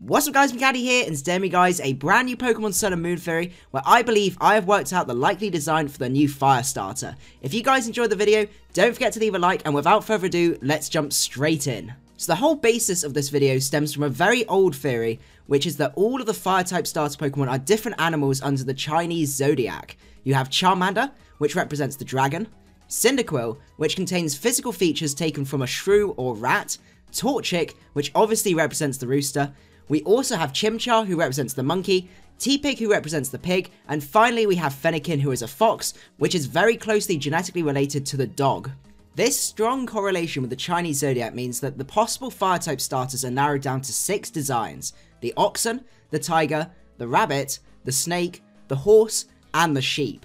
What's up guys, Macaddy here, and today guys, a brand new Pokemon Sun and Moon theory, where I believe I have worked out the likely design for the new Fire Starter. If you guys enjoyed the video, don't forget to leave a like, and without further ado, let's jump straight in. So the whole basis of this video stems from a very old theory, which is that all of the Fire-type starter Pokemon are different animals under the Chinese Zodiac. You have Charmander, which represents the dragon, Cyndaquil, which contains physical features taken from a shrew or rat, Torchic, which obviously represents the rooster. We also have Chimchar, who represents the monkey, T-Pig, who represents the pig, and finally we have Fennekin, who is a fox, which is very closely genetically related to the dog. This strong correlation with the Chinese Zodiac means that the possible Fire-type starters are narrowed down to 6 designs: the oxen, the tiger, the rabbit, the snake, the horse, and the sheep.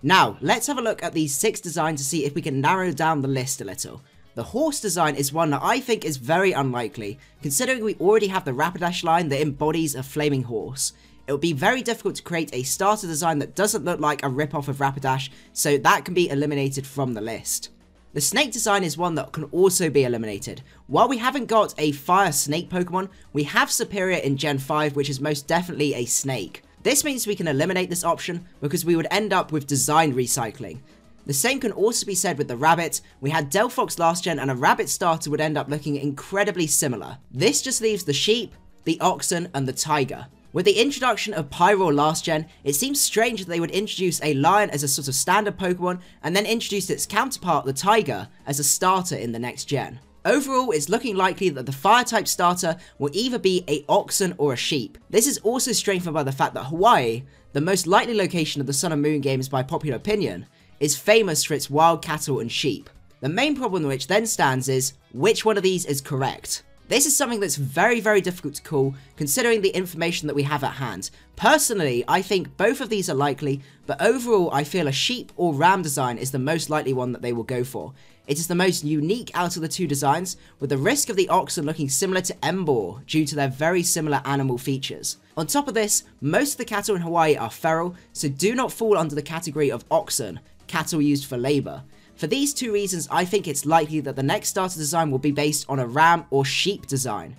Now, let's have a look at these 6 designs to see if we can narrow down the list a little. The horse design is one that I think is very unlikely, considering we already have the Rapidash line that embodies a flaming horse. It would be very difficult to create a starter design that doesn't look like a ripoff of Rapidash, so that can be eliminated from the list. The snake design is one that can also be eliminated. While we haven't got a fire snake Pokemon, we have Superior in Gen 5, which is most definitely a snake. This means we can eliminate this option because we would end up with design recycling. The same can also be said with the rabbit. We had Delphox last gen, and a rabbit starter would end up looking incredibly similar. This just leaves the sheep, the oxen, and the tiger. With the introduction of Pyroar last gen, it seems strange that they would introduce a lion as a sort of standard Pokemon, and then introduce its counterpart, the tiger, as a starter in the next gen. Overall, it's looking likely that the Fire-type starter will either be a oxen or a sheep. This is also strengthened by the fact that Hawaii, the most likely location of the Sun and Moon games by popular opinion, is famous for its wild cattle and sheep. The main problem which then stands is, which one of these is correct? This is something that's very difficult to call, considering the information that we have at hand. Personally, I think both of these are likely, but overall I feel a sheep or ram design is the most likely one that they will go for. It is the most unique out of the 2 designs, with the risk of the oxen looking similar to Emboar due to their very similar animal features. On top of this, most of the cattle in Hawaii are feral, so do not fall under the category of oxen, cattle used for labour. For these 2 reasons, I think it's likely that the next starter design will be based on a ram or sheep design.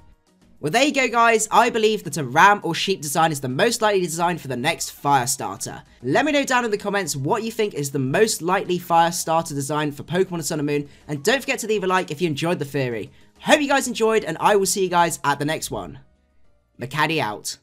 Well, there you go guys, I believe that a ram or sheep design is the most likely design for the next Fire Starter. Let me know down in the comments what you think is the most likely Fire Starter design for Pokemon Sun and Moon, and don't forget to leave a like if you enjoyed the theory. Hope you guys enjoyed, and I will see you guys at the next one. Macaddy out.